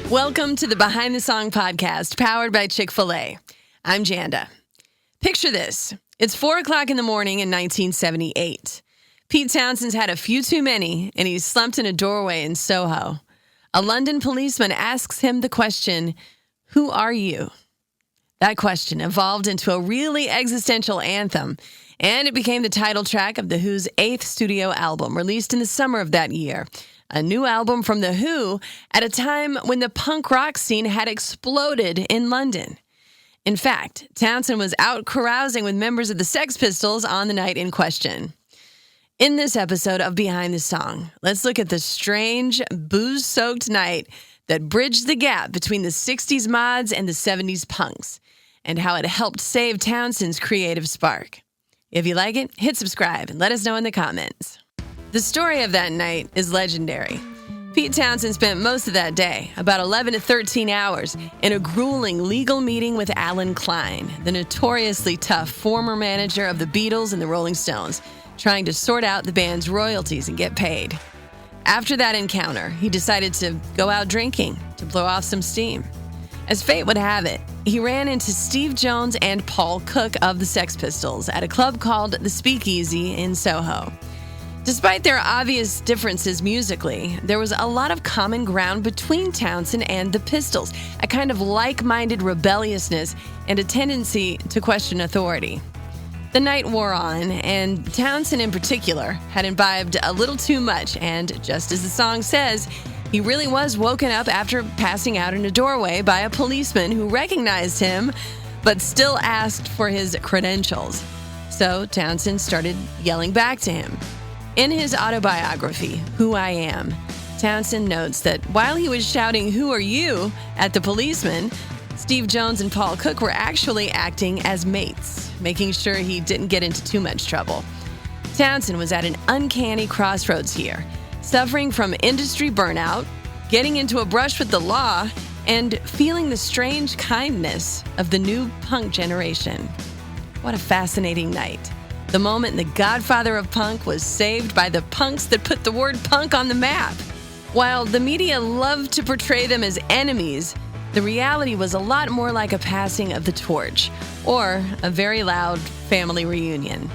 Welcome to the Behind the Song podcast, powered by Chick-fil-A. I'm Janda. Picture this. It's 4 o'clock in the morning in 1978. Pete Townshend's had a few too many, and he's slumped in a doorway in Soho. A London policeman asks him the question, "Who are you?" That question evolved into a really existential anthem, and it became the title track of The Who's 8th studio album, released in the summer of that year. A new album from The Who at a time when the punk rock scene had exploded in London. In fact, Townshend was out carousing with members of the Sex Pistols on the night in question. In this episode of Behind the Song, let's look at the strange, booze-soaked night that bridged the gap between the 60s mods and the 70s punks, and how it helped save Townshend's creative spark. If you like it, hit subscribe and let us know in the comments. The story of that night is legendary. Pete Townshend spent most of that day, about 11 to 13 hours, in a grueling legal meeting with Alan Klein, the notoriously tough former manager of the Beatles and the Rolling Stones, trying to sort out the band's royalties and get paid. After that encounter, he decided to go out drinking to blow off some steam. As fate would have it, he ran into Steve Jones and Paul Cook of the Sex Pistols at a club called the Speakeasy in Soho. Despite their obvious differences musically, there was a lot of common ground between Townshend and the Pistols, a kind of like-minded rebelliousness and a tendency to question authority. The night wore on, and Townshend in particular had imbibed a little too much, and just as the song says, he really was woken up after passing out in a doorway by a policeman who recognized him, but still asked for his credentials. So Townshend started yelling back to him. In his autobiography, Who I Am, Townshend notes that while he was shouting, "Who are you?" at the policeman, Steve Jones and Paul Cook were actually acting as mates, making sure he didn't get into too much trouble. Townshend was at an uncanny crossroads here, suffering from industry burnout, getting into a brush with the law, and feeling the strange kindness of the new punk generation. What a fascinating night. The moment the godfather of punk was saved by the punks that put the word punk on the map. While the media loved to portray them as enemies, the reality was a lot more like a passing of the torch, or a very loud family reunion.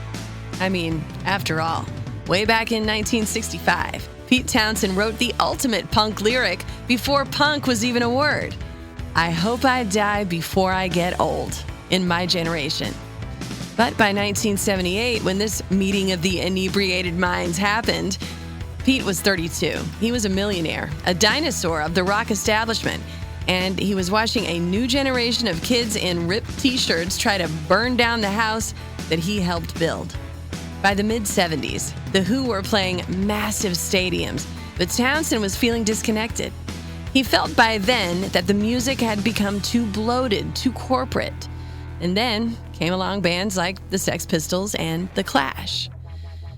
I mean, after all, way back in 1965, Pete Townshend wrote the ultimate punk lyric before punk was even a word. "I hope I die before I get old," in my generation. But by 1978, when this meeting of the inebriated minds happened, Pete was 32. He was a millionaire, a dinosaur of the rock establishment, and he was watching a new generation of kids in ripped t-shirts try to burn down the house that he helped build. By the mid-70s, The Who were playing massive stadiums, but Townshend was feeling disconnected. He felt by then that the music had become too bloated, too corporate. And then came along bands like the Sex Pistols and The Clash.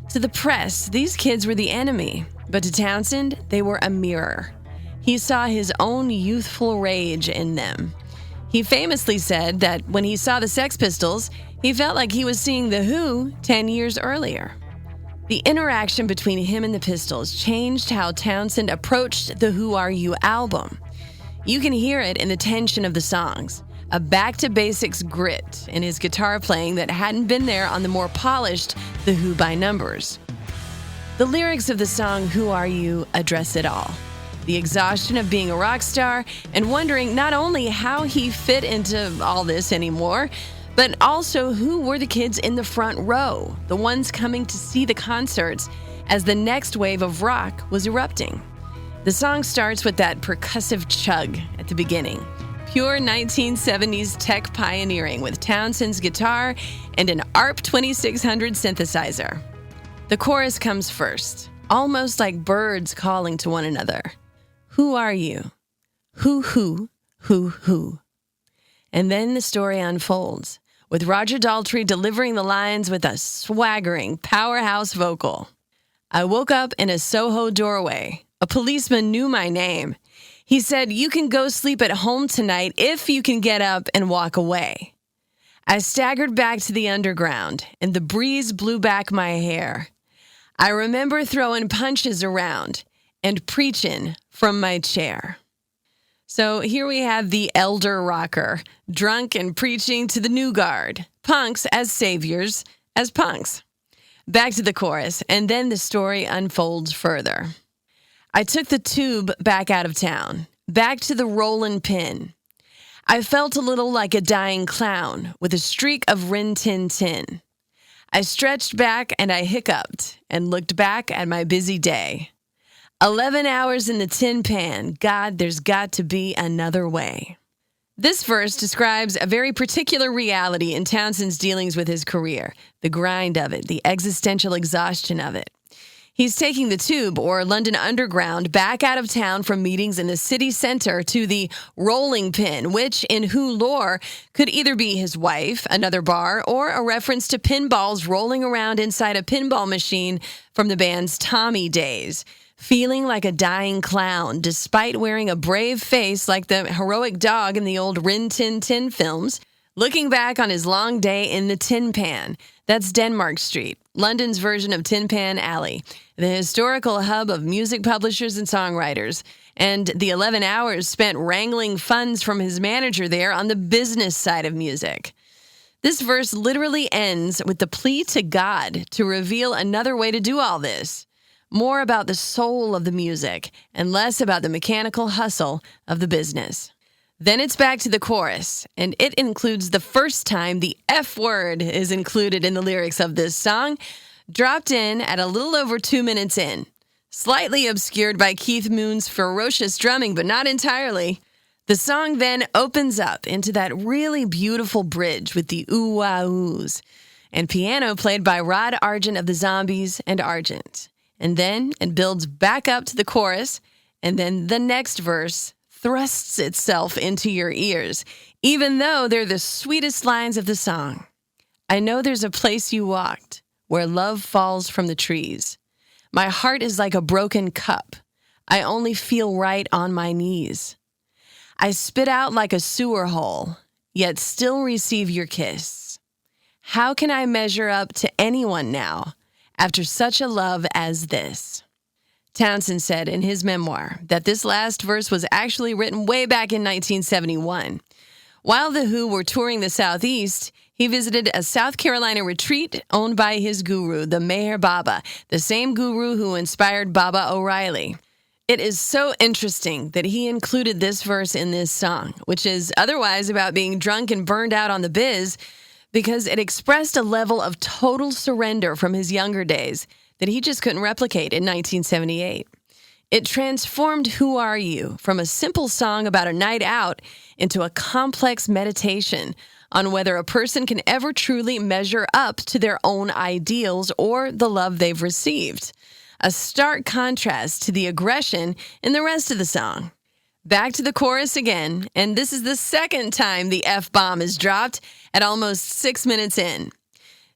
To the press, these kids were the enemy, but to Townshend, they were a mirror. He saw his own youthful rage in them. He famously said that when he saw the Sex Pistols, he felt like he was seeing The Who 10 years earlier. The interaction between him and the Pistols changed how Townshend approached the Who Are You album. You can hear it in the tension of the songs. A back-to-basics grit in his guitar playing that hadn't been there on the more polished The Who by numbers. The lyrics of the song Who Are You address it all. The exhaustion of being a rock star and wondering not only how he fit into all this anymore, but also who were the kids in the front row, the ones coming to see the concerts as the next wave of rock was erupting. The song starts with that percussive chug at the beginning. Pure 1970s tech pioneering with Townshend's guitar and an ARP 2600 synthesizer. The chorus comes first, almost like birds calling to one another. Who are you? Who? And then the story unfolds, with Roger Daltrey delivering the lines with a swaggering powerhouse vocal. I woke up in a Soho doorway. A policeman knew my name. He said, "You can go sleep at home tonight if you can get up and walk away." I staggered back to the underground, and the breeze blew back my hair. I remember throwing punches around and preaching from my chair. So here we have the elder rocker, drunk and preaching to the new guard, punks as saviors, as punks. Back to the chorus, and then the story unfolds further. I took the tube back out of town, back to the rollin' pin. I felt a little like a dying clown with a streak of rin tin tin. I stretched back and I hiccuped and looked back at my busy day. 11 hours in the tin pan. God, there's got to be another way. This verse describes a very particular reality in Townshend's dealings with his career, the grind of it, the existential exhaustion of it. He's taking the tube, or London Underground, back out of town from meetings in the city center to the rolling pin, which, in Who lore, could either be his wife, another bar, or a reference to pinballs rolling around inside a pinball machine from the band's Tommy days. Feeling like a dying clown, despite wearing a brave face like the heroic dog in the old Rin Tin Tin films, looking back on his long day in the Tin Pan. That's Denmark Street, London's version of Tin Pan Alley, the historical hub of music publishers and songwriters, and the 11 hours spent wrangling funds from his manager there on the business side of music. This verse literally ends with the plea to God to reveal another way to do all this. More about the soul of the music and less about the mechanical hustle of the business. Then it's back to the chorus, and it includes the first time the F word is included in the lyrics of this song, dropped in at a little over 2 minutes in. Slightly obscured by Keith Moon's ferocious drumming, but not entirely. The song then opens up into that really beautiful bridge with the ooh-wah-oohs, and piano played by Rod Argent of the Zombies and Argent. And then it builds back up to the chorus, and then the next verse thrusts itself into your ears, even though they're the sweetest lines of the song. I know there's a place you walked where love falls from the trees. My heart is like a broken cup. I only feel right on my knees. I spit out like a sewer hole, yet still receive your kiss. How can I measure up to anyone now after such a love as this? Townshend said in his memoir that this last verse was actually written way back in 1971. While the Who were touring the Southeast, he visited a South Carolina retreat owned by his guru, the Meher Baba, the same guru who inspired Baba O'Reilly. It is so interesting that he included this verse in this song, which is otherwise about being drunk and burned out on the biz, because it expressed a level of total surrender from his younger days that he just couldn't replicate in 1978. It transformed Who Are You from a simple song about a night out into a complex meditation on whether a person can ever truly measure up to their own ideals or the love they've received. A stark contrast to the aggression in the rest of the song. Back to the chorus again, and this is the second time the F-bomb is dropped at almost 6 minutes in.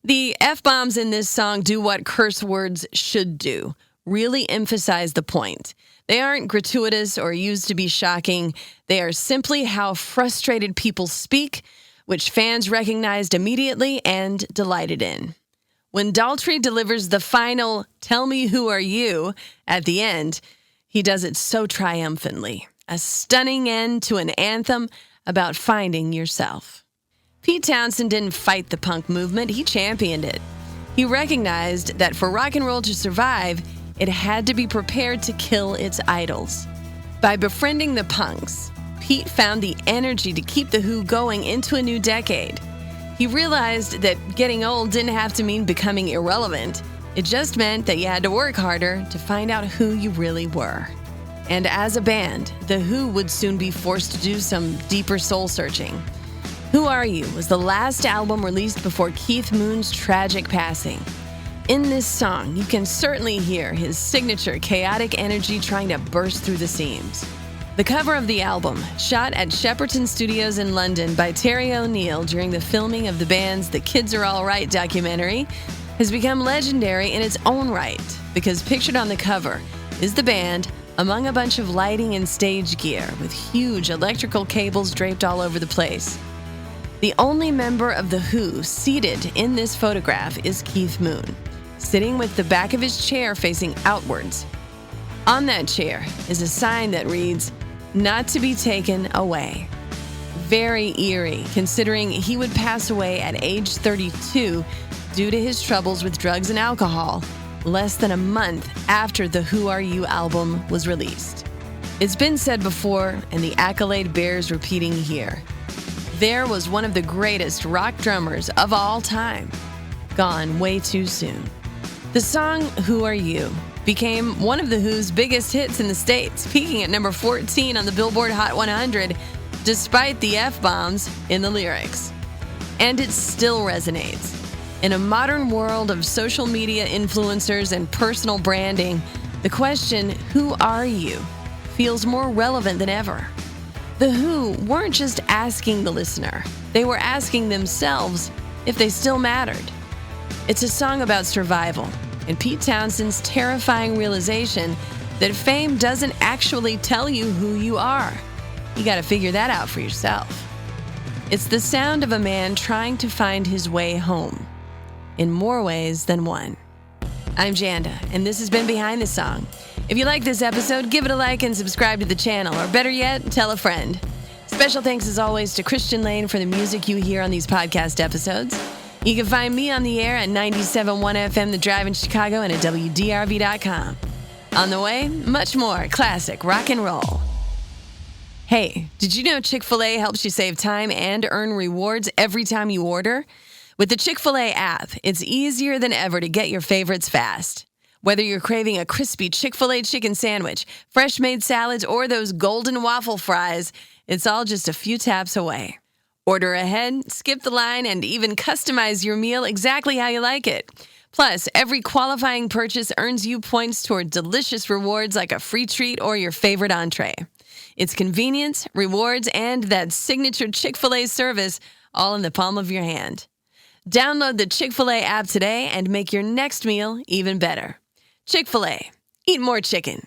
The F-bombs in this song do what curse words should do, really emphasize the point. They aren't gratuitous or used to be shocking. They are simply how frustrated people speak, which fans recognized immediately and delighted in. When Daltrey delivers the final, "Tell me who are you," at the end, he does it so triumphantly. A stunning end to an anthem about finding yourself. Pete Townshend didn't fight the punk movement, he championed it. He recognized that for rock and roll to survive, it had to be prepared to kill its idols. By befriending the punks, Pete found the energy to keep the Who going into a new decade. He realized that getting old didn't have to mean becoming irrelevant. It just meant that you had to work harder to find out who you really were. And as a band, the Who would soon be forced to do some deeper soul-searching. Who Are You was the last album released before Keith Moon's tragic passing. In this song, you can certainly hear his signature chaotic energy trying to burst through the seams. The cover of the album, shot at Shepperton Studios in London by Terry O'Neill during the filming of the band's The Kids Are All Right documentary, has become legendary in its own right because pictured on the cover is the band among a bunch of lighting and stage gear with huge electrical cables draped all over the place. The only member of the Who seated in this photograph is Keith Moon, sitting with the back of his chair facing outwards. On that chair is a sign that reads, not to be taken away. Very eerie, considering he would pass away at age 32 due to his troubles with drugs and alcohol, less than a month after the Who Are You album was released. It's been said before, and the accolade bears repeating here. There was one of the greatest rock drummers of all time, gone way too soon. The song Who Are You became one of The Who's biggest hits in the States, peaking at number 14 on the Billboard Hot 100, despite the F-bombs in the lyrics. And it still resonates. In a modern world of social media influencers and personal branding, the question, who are you, feels more relevant than ever. The Who weren't just asking the listener, they were asking themselves if they still mattered. It's a song about survival and Pete Townshend's terrifying realization that fame doesn't actually tell you who you are. You gotta figure that out for yourself. It's the sound of a man trying to find his way home, in more ways than one. I'm Janda, and this has been Behind the Song. If you like this episode, give it a like and subscribe to the channel, or better yet, tell a friend. Special thanks as always to Christian Lane for the music you hear on these podcast episodes. You can find me on the air at 97.1 FM The Drive in Chicago and at WDRV.com. On the way, much more classic rock and roll. Hey, did you know Chick-fil-A helps you save time and earn rewards every time you order? With the Chick-fil-A app, it's easier than ever to get your favorites fast. Whether you're craving a crispy Chick-fil-A chicken sandwich, fresh-made salads, or those golden waffle fries, it's all just a few taps away. Order ahead, skip the line, and even customize your meal exactly how you like it. Plus, every qualifying purchase earns you points toward delicious rewards like a free treat or your favorite entree. It's convenience, rewards, and that signature Chick-fil-A service all in the palm of your hand. Download the Chick-fil-A app today and make your next meal even better. Chick-fil-A. Eat more chicken.